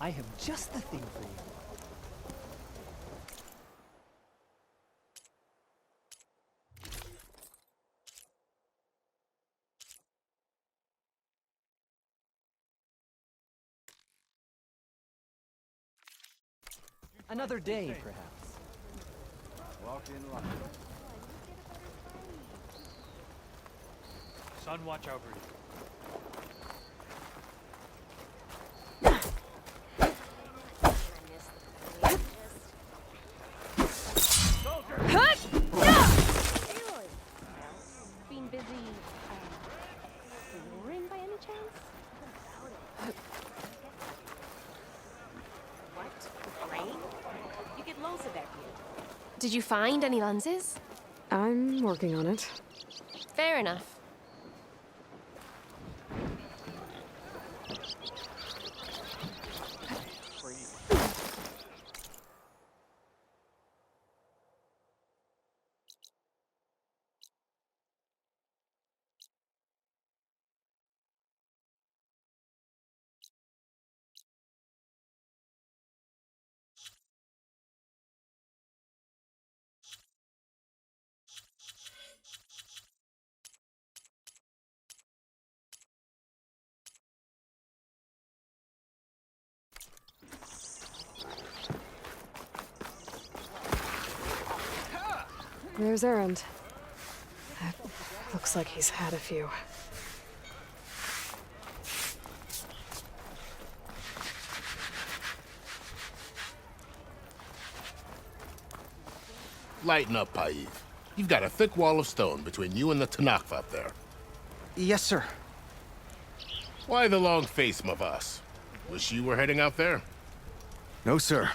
I have just the thing for you. Another day, perhaps. Walk in lucky. Sun, watch over you. Being busy, exploring by any chance? What? Rain? You get loads of that here. Did you find any lenses? I'm working on it. Fair enough. There's Errand. Looks like he's had a few. Lighten up, Paiv. You've got a thick wall of stone between you and the Tanakh up there. Yes, sir. Why the long face, Mavas? Wish you were heading out there? No, sir.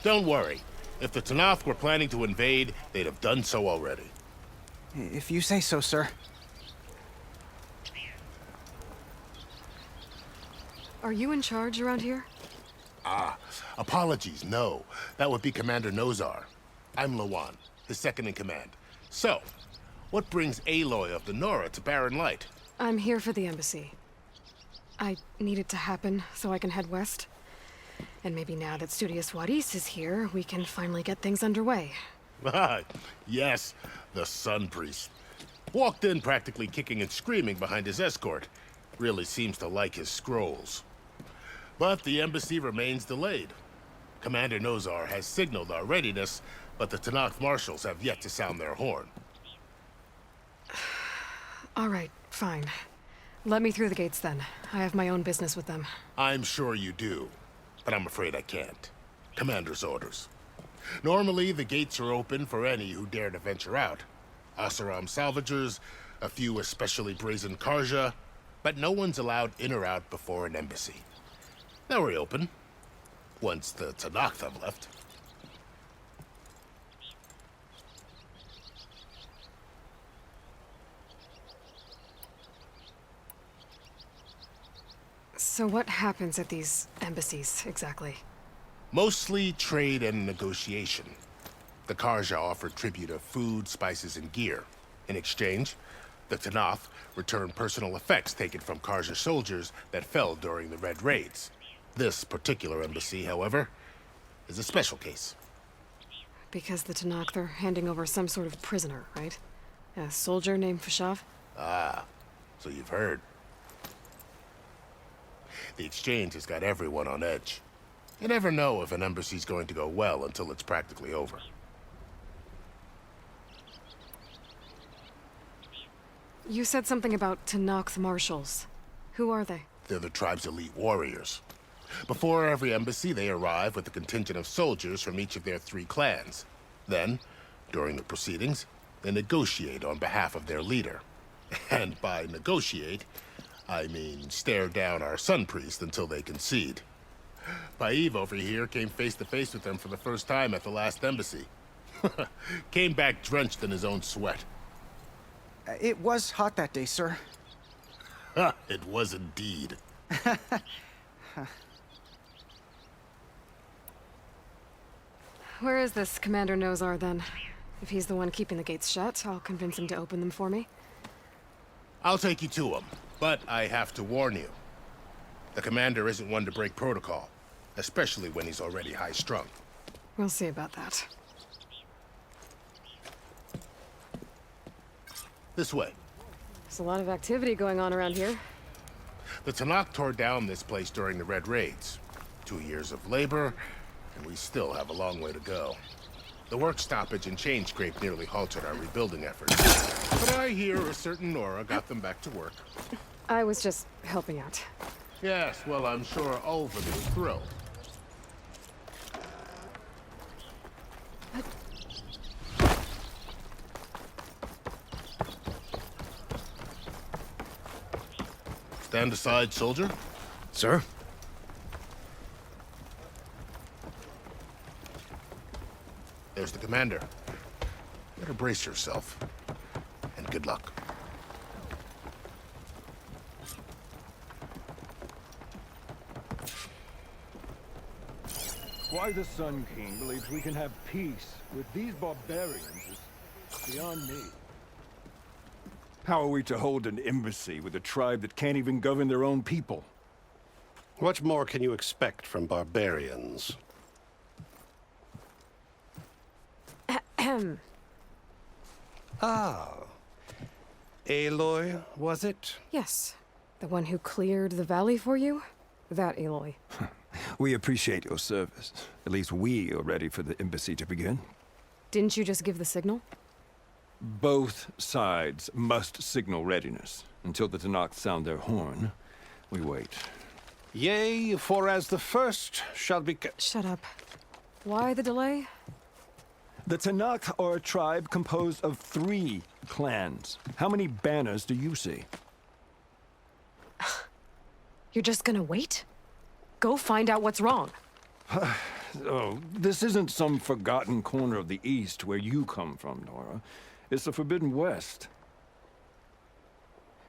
Don't worry. If the Tanakh were planning to invade, they'd have done so already. If you say so, sir. Are you in charge around here? Apologies, no. That would be Commander Nozar. I'm Lawan, his second-in-command. So, what brings Aloy of the Nora to Barren Light? I'm here for the embassy. I need it to happen so I can head west. And maybe now that Studious Wadis is here, we can finally get things underway. Yes, the Sun Priest. Walked in practically kicking and screaming behind his escort. Really seems to like his scrolls. But the embassy remains delayed. Commander Nozar has signaled our readiness, but the Tanakh marshals have yet to sound their horn. All right, fine. Let me through the gates then. I have my own business with them. I'm sure you do, but I'm afraid I can't. Commander's orders. Normally, the gates are open for any who dare to venture out. Asaram salvagers, a few especially brazen Karja, but no one's allowed in or out before an embassy. They'll reopen, once the Tanakh have left. So what happens at these embassies, exactly? Mostly trade and negotiation. The Karja offer tribute of food, spices, and gear. In exchange, the Tanakh return personal effects taken from Karja soldiers that fell during the Red Raids. This particular embassy, however, is a special case. Because the Tanakh, they're handing over some sort of prisoner, right? A soldier named Fashav? Ah, so you've heard. The exchange has got everyone on edge. You never know if an embassy's going to go well until it's practically over. You said something about Tanakh marshals. Who are they? They're the tribe's elite warriors. Before every embassy, they arrive with a contingent of soldiers from each of their 3 clans. Then, during the proceedings, they negotiate on behalf of their leader. And by negotiate, I mean stare down our Sun Priest until they concede. Paiv over here came face to face with them for the first time at the last embassy. Came back drenched in his own sweat. It was hot that day, sir. It was indeed. Where is this Commander Nozar, then? If he's the one keeping the gates shut, I'll convince him to open them for me. I'll take you to him, but I have to warn you. The commander isn't one to break protocol, especially when he's already high-strung. We'll see about that. This way. There's a lot of activity going on around here. The Tanakh tore down this place during the Red Raids. 2 years of labor, and we still have a long way to go. The work stoppage and change scrape nearly halted our rebuilding efforts. But I hear a certain Nora got them back to work. I was just helping out. Yes, well, I'm sure Ulven was thrilled. Stand aside, soldier. Sir? There's the commander. Better brace yourself. And good luck. Why the Sun King believes we can have peace with these barbarians is beyond me. How are we to hold an embassy with a tribe that can't even govern their own people? What more can you expect from barbarians? Ah. Aloy, was it? Yes. The one who cleared the valley for you? That Aloy. We appreciate your service. At least we are ready for the embassy to begin. Didn't you just give the signal? Both sides must signal readiness. Until the Tanakh sound their horn, we wait. Yea, for as the first shall be... Shut up. Why the delay? The Tanakh are a tribe composed of 3 clans. How many banners do you see? You're just gonna wait? Go find out what's wrong. Oh, this isn't some forgotten corner of the East where you come from, Nora. It's the Forbidden West.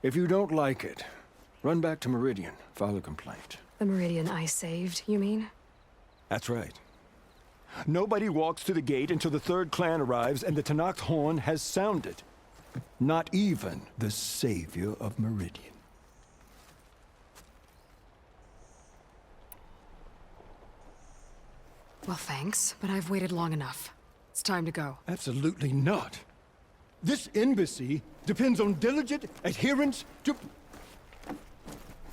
If you don't like it, run back to Meridian, file a complaint. The Meridian I saved, you mean? That's right. Nobody walks to the gate until the 3rd clan arrives and the Tanakh horn has sounded. Not even the savior of Meridian. Well, thanks, but I've waited long enough. It's time to go. Absolutely not. This embassy depends on diligent adherence to...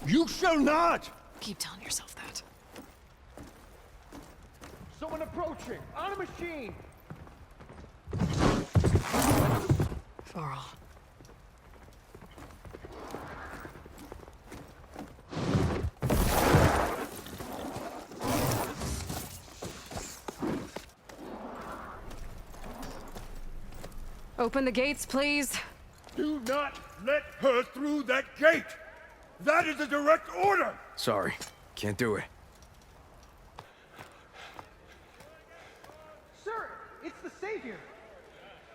You shall not! Keep telling yourself that. Someone approaching! On a machine! Varl. Open the gates, please. Do not let her through that gate! That is a direct order! Sorry, can't do it. Sir, it's the Savior!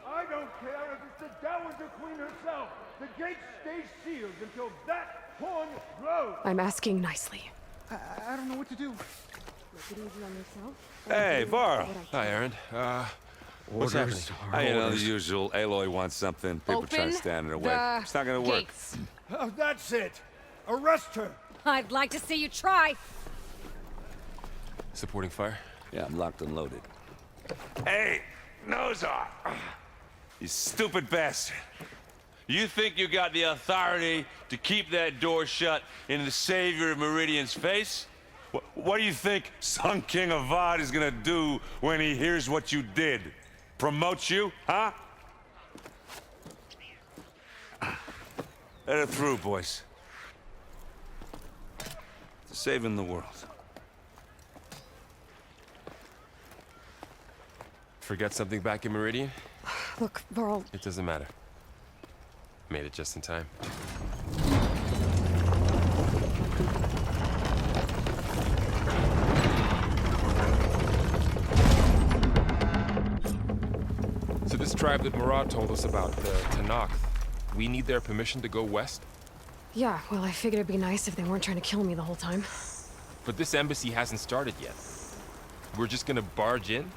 I don't care if it's the Dowager Queen herself! The gate stays sealed until that horn blows! I'm asking nicely. I don't know what to do. Hey, Varl. Hi, Aaron. What's happening? You know, the usual. Aloy wants something. People try to stand in her way. It's not gonna work. Gates. Oh, that's it! Arrest her! I'd like to see you try. Supporting fire? Yeah, I'm locked and loaded. Hey, Nozar! You stupid bastard. You think you got the authority to keep that door shut in the savior of Meridian's face? What do you think Sun King Avad is gonna do when he hears what you did? Promote you, huh? Let her through, boys. To saving the world. Forget something back in Meridian? Look, Varl, It doesn't matter. Made it just in time. So this tribe that Murad told us about, the Tanakh, we need their permission to go west? yeah, well, I figured it'd be nice if they weren't trying to kill me the whole time. But this embassy hasn't started yet. We're just gonna barge in?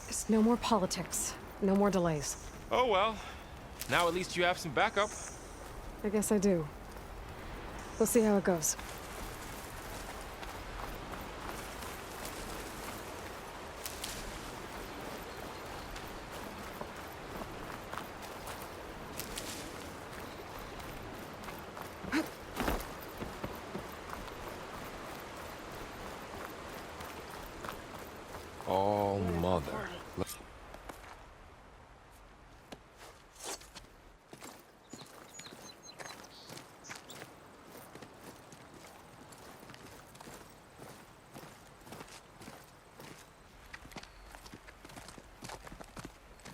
There's no more politics. No more delays. Oh well. Now at least you have some backup. I guess I do. We'll see how it goes.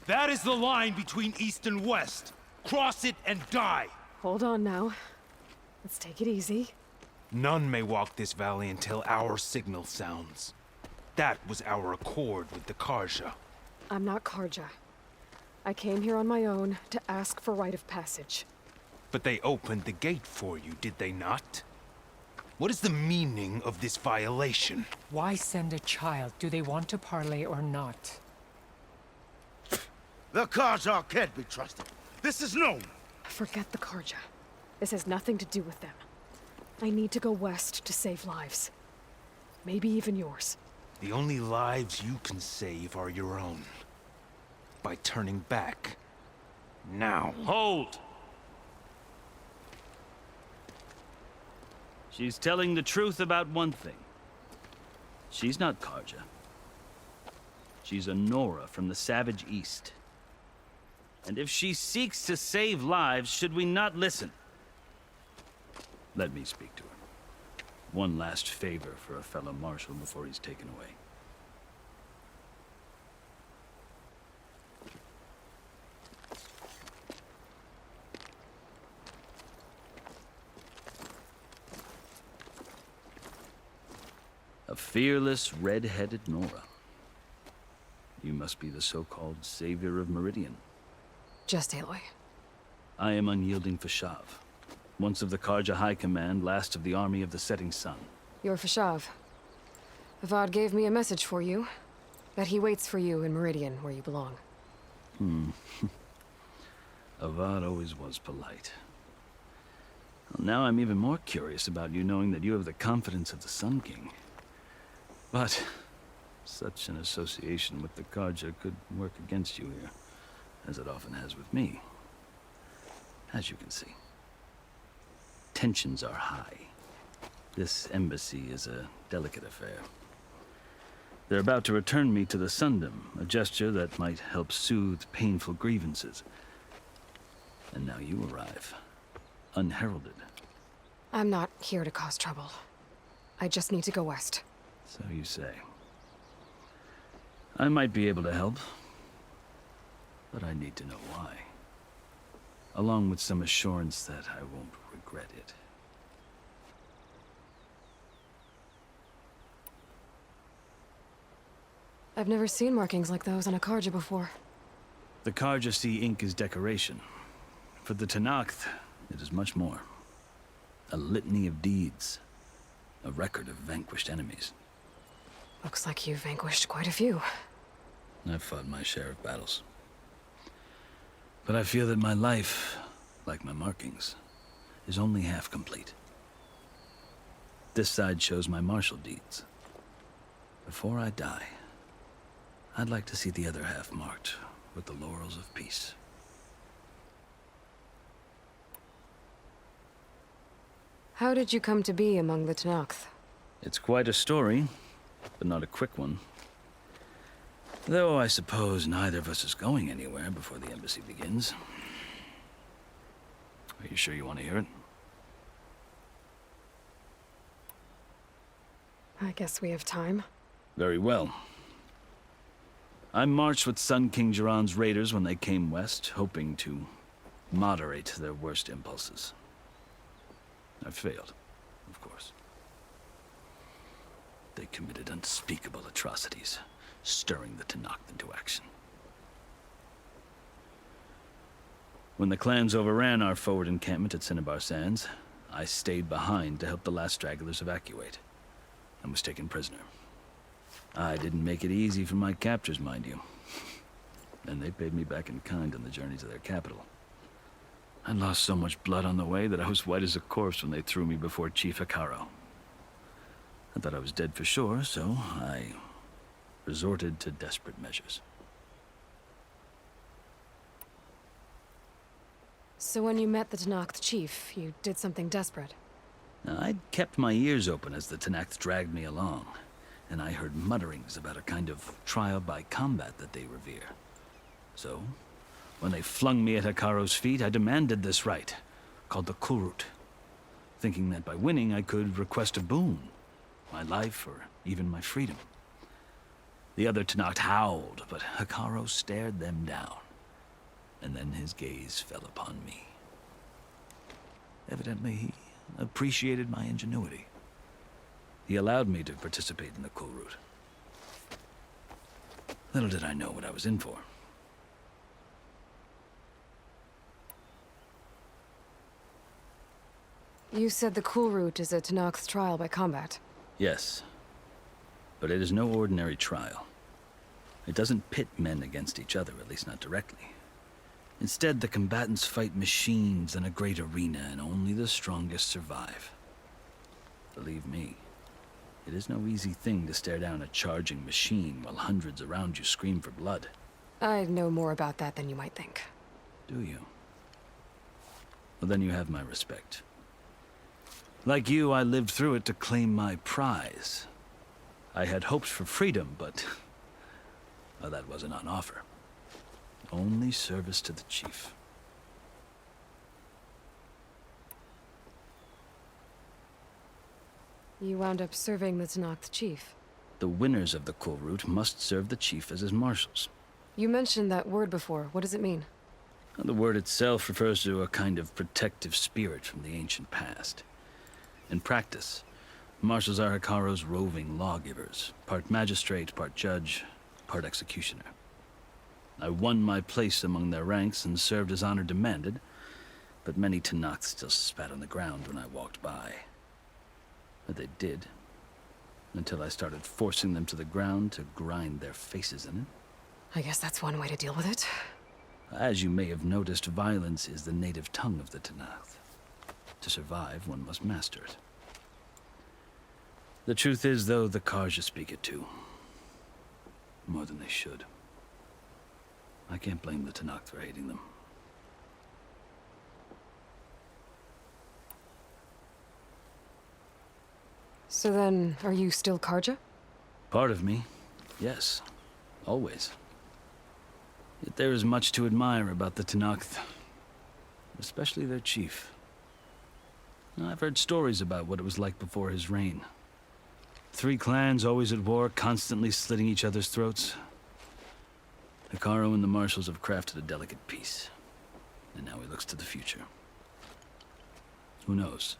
That is the line between East and West. Cross it and die. Hold on now. Let's take it easy. None may walk this valley until our signal sounds. That was our accord with the Karja. I'm not Karja. I came here on my own to ask for rite of passage. But they opened the gate for you, did they not? What is the meaning of this violation? Why send a child? Do they want to parley or not? The Karja can't be trusted. This is known. Forget the Karja. This has nothing to do with them. I need to go west to save lives. Maybe even yours. The only lives you can save are your own. By turning back. Now. Hold! She's telling the truth about one thing. She's not Karja. She's a Nora from the Savage East. And if she seeks to save lives, should we not listen? Let me speak to her. One last favor for a fellow marshal before he's taken away. A fearless, red-headed Nora. You must be the so-called savior of Meridian. Just Aloy. I am unyielding Fashav. Once of the Karja High Command, last of the army of the setting sun. You're Fashav. Avad gave me a message for you. That he waits for you in Meridian, where you belong. Avad always was polite. Well, now I'm even more curious about you knowing that you have the confidence of the Sun King. But such an association with the Karja could work against you here, as it often has with me. As you can see. Tensions are high. This embassy is a delicate affair. They're about to return me to the Sundom, a gesture that might help soothe painful grievances. And now you arrive, unheralded. I'm not here to cause trouble. I just need to go west. So you say. I might be able to help, but I need to know why. Along with some assurance that I won't regret it. I've never seen markings like those on a Karja before. The Karja see ink as decoration. For the Tenakth, it is much more. A litany of deeds. A record of vanquished enemies. Looks like you've vanquished quite a few. I've fought my share of battles. But I feel that my life, like my markings, is only half complete. This side shows my martial deeds. Before I die, I'd like to see the other half marked with the laurels of peace. How did you come to be among the Tenakth? It's quite a story, but not a quick one. Though I suppose neither of us is going anywhere before the embassy begins. Are you sure you want to hear it? I guess we have time. Very well. I marched with Sun King Jiran's raiders when they came west, hoping to moderate their worst impulses. I failed, of course. They committed unspeakable atrocities, stirring the Tenakth into action. When the clans overran our forward encampment at Cinnabar Sands, I stayed behind to help the last stragglers evacuate, and was taken prisoner. I didn't make it easy for my captors, mind you. And they paid me back in kind on the journey to their capital. I lost so much blood on the way that I was white as a corpse when they threw me before Chief Hikaro. I thought I was dead for sure, so I resorted to desperate measures. So when you met the Tenakth chief, you did something desperate? Now, I'd kept my ears open as the Tenakth dragged me along, and I heard mutterings about a kind of trial by combat that they revere. So, when they flung me at Hikaro's feet, I demanded this right, called the Kurut, thinking that by winning I could request a boon, my life or even my freedom. The other Tanakh howled, but Hikaru stared them down. And then his gaze fell upon me. Evidently, he appreciated my ingenuity. He allowed me to participate in the cool route. Little did I know what I was in for. You said the cool route is a Tanakh's trial by combat. Yes. But it is no ordinary trial. It doesn't pit men against each other, at least not directly. Instead, the combatants fight machines in a great arena, and only the strongest survive. Believe me, it is no easy thing to stare down a charging machine while hundreds around you scream for blood. I know more about that than you might think. Do you? Well, then you have my respect. Like you, I lived through it to claim my prize. I had hopes for freedom, but well, that wasn't on offer. Only service to the chief. You wound up serving the Tanakh's chief. The winners of the cool route must serve the chief as his marshals. You mentioned that word before. What does it mean? The word itself refers to a kind of protective spirit from the ancient past. In practice, marshals are Hikaru's roving lawgivers, part magistrate, part judge, part executioner. I won my place among their ranks and served as honor demanded, but many Tanakhs still spat on the ground when I walked by. But they did, until I started forcing them to the ground to grind their faces in it. I guess that's one way to deal with it. As you may have noticed, violence is the native tongue of the Tanakh. To survive, one must master it. The truth is, though, the Karja speak it too. More than they should. I can't blame the Tanakh for hating them. So then, are you still Karja? Part of me, yes. Always. Yet there is much to admire about the Tanakh, especially their chief. I've heard stories about what it was like before his reign. 3 clans always at war, constantly slitting each other's throats. Hikaru and the marshals have crafted a delicate peace, and now he looks to the future. Who knows?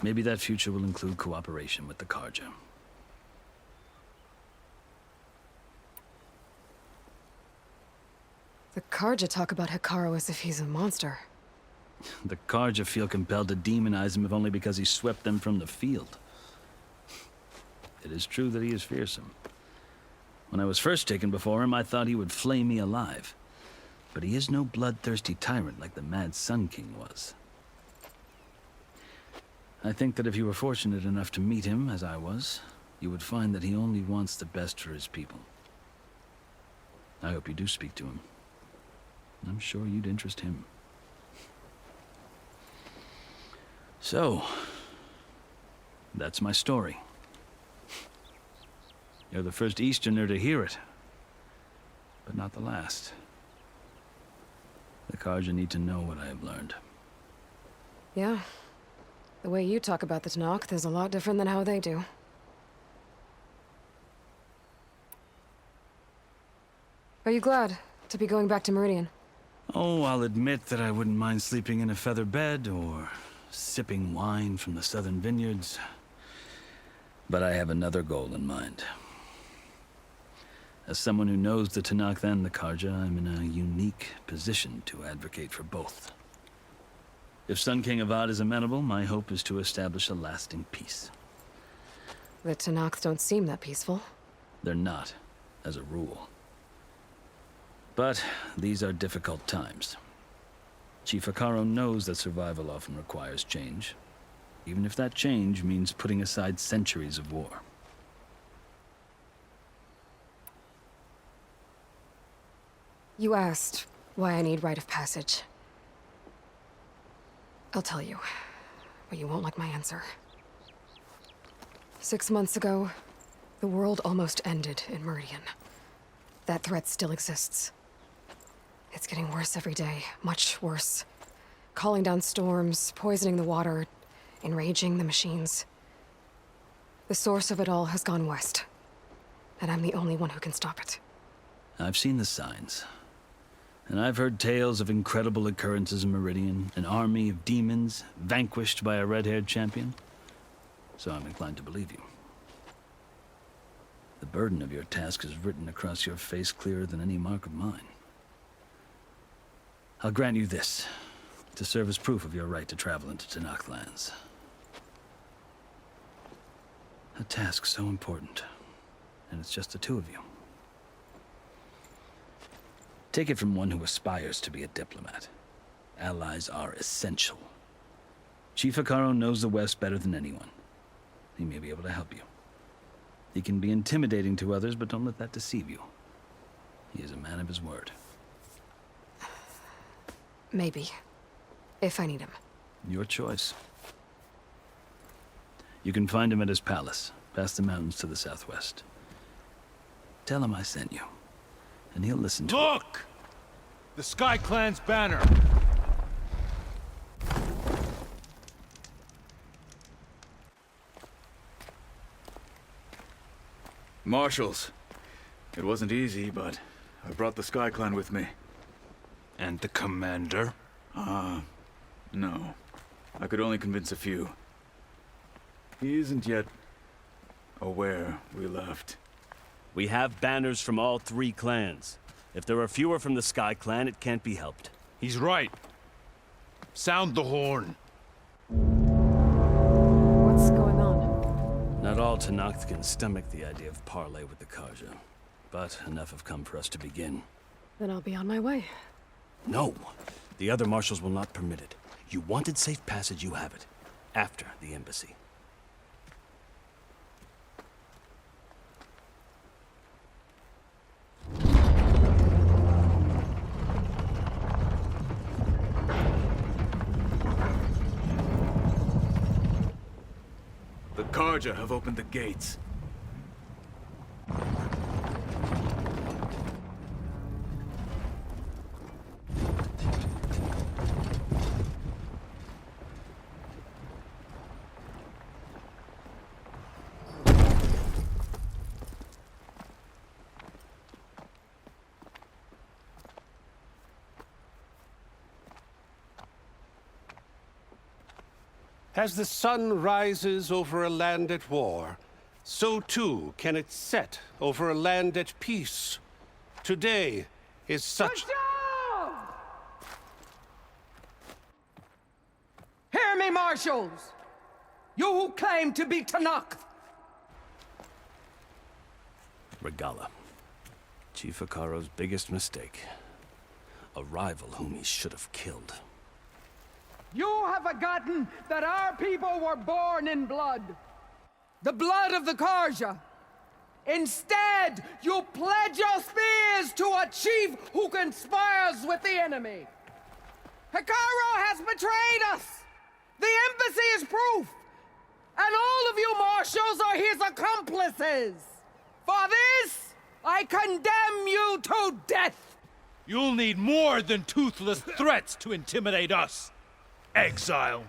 Maybe that future will include cooperation with the Karja. The Karja talk about Hikaru as if he's a monster. The Karja feel compelled to demonize him if only because he swept them from the field. It is true that he is fearsome. When I was first taken before him, I thought he would flay me alive. But he is no bloodthirsty tyrant like the Mad Sun King was. I think that if you were fortunate enough to meet him, as I was, you would find that he only wants the best for his people. I hope you do speak to him. I'm sure you'd interest him. So, that's my story. You're the first Easterner to hear it, but not the last. The Karja need to know what I have learned. Yeah. The way you talk about the Tanakh is a lot different than how they do. Are you glad to be going back to Meridian? Oh, I'll admit that I wouldn't mind sleeping in a feather bed or sipping wine from the southern vineyards. But I have another goal in mind. As someone who knows the Tanakh and the Karja, I'm in a unique position to advocate for both. If Sun King Avad is amenable, my hope is to establish a lasting peace. The Tanakh don't seem that peaceful. They're not, as a rule. But these are difficult times. Chief Hikaru knows that survival often requires change, even if that change means putting aside centuries of war. You asked why I need rite of passage. I'll tell you, but you won't like my answer. 6 months ago, the world almost ended in Meridian. That threat still exists. It's getting worse every day, much worse. Calling down storms, poisoning the water, enraging the machines. The source of it all has gone west. and I'm the only one who can stop it. I've seen the signs. And I've heard tales of incredible occurrences in Meridian, an army of demons vanquished by a red-haired champion. So I'm inclined to believe you. The burden of your task is written across your face clearer than any mark of mine. I'll grant you this, to serve as proof of your right to travel into Tanakh lands. A task so important, and it's just the two of you. Take it from one who aspires to be a diplomat. Allies are essential. Chief Hekarro knows the West better than anyone. He may be able to help you. He can be intimidating to others, but don't let that deceive you. He is a man of his word. Maybe. If I need him. Your choice. You can find him at his palace, past the mountains to the southwest. Tell him I sent you, and he'll listen to it. Look! The Sky Clan's banner! Marshals. It wasn't easy, but I brought the Sky Clan with me. And the commander? No. I could only convince a few. He isn't yet aware we left. We have banners from all 3 clans. If there are fewer from the Sky Clan, it can't be helped. He's right. Sound the horn. What's going on? Not all Tanakh can stomach the idea of parley with the Karja, but enough have come for us to begin. Then I'll be on my way. No! The other marshals will not permit it. You wanted safe passage, you have it. After the embassy. The Karja have opened the gates. As the sun rises over a land at war, so too can it set over a land at peace. Today is such... Hear me, marshals! You who claim to be Tanakh! Regalla. Chief Hekarro's biggest mistake. A rival whom he should have killed. You have forgotten that our people were born in blood. The blood of the Karja. Instead, you pledge your spears to a chief who conspires with the enemy. Hekarro has betrayed us. The embassy is proof. And all of you marshals are his accomplices. For this, I condemn you to death. You'll need more than toothless threats to intimidate us. Exile.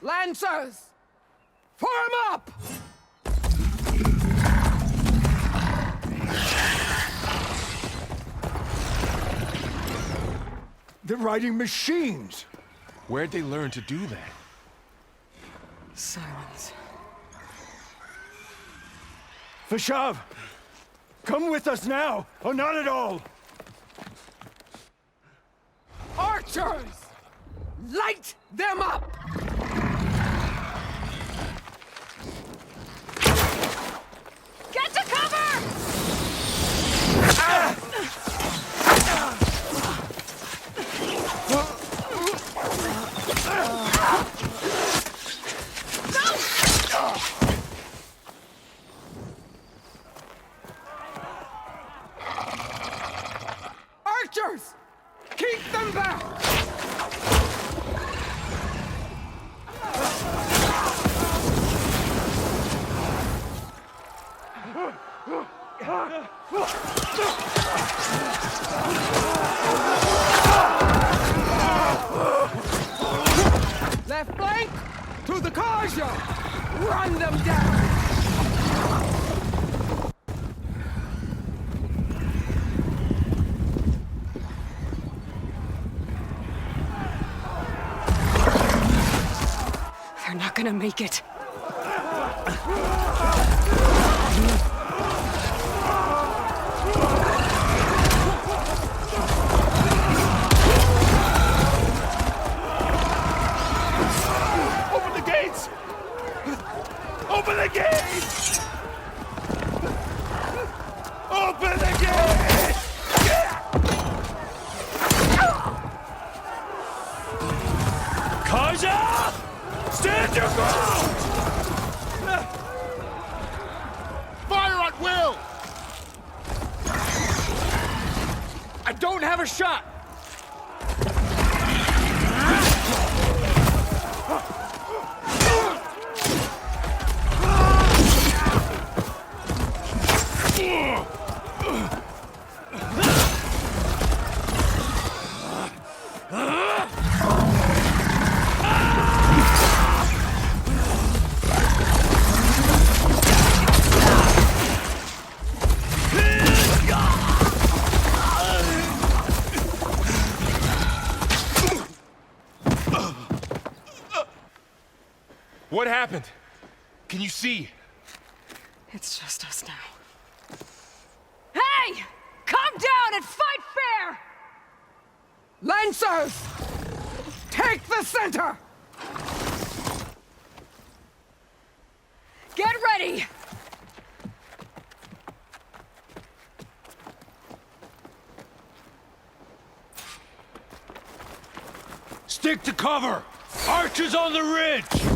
Lancers, form up! They're riding machines! Where'd they learn to do that? Silence. Vashav! Come with us now, or not at all! Archers! Light them up! Get to cover! Archers! Keep them back! Karja! Run them down! They're not gonna make it. Open the gates! Open the gates! Open the gates! Kaja! Stand your ground! Fire at will! I don't have a shot! What happened? Can you see? It's just us now. Hey! Calm down and fight fair! Lancers! Take the center! Get ready! Stick to cover! Archers on the ridge!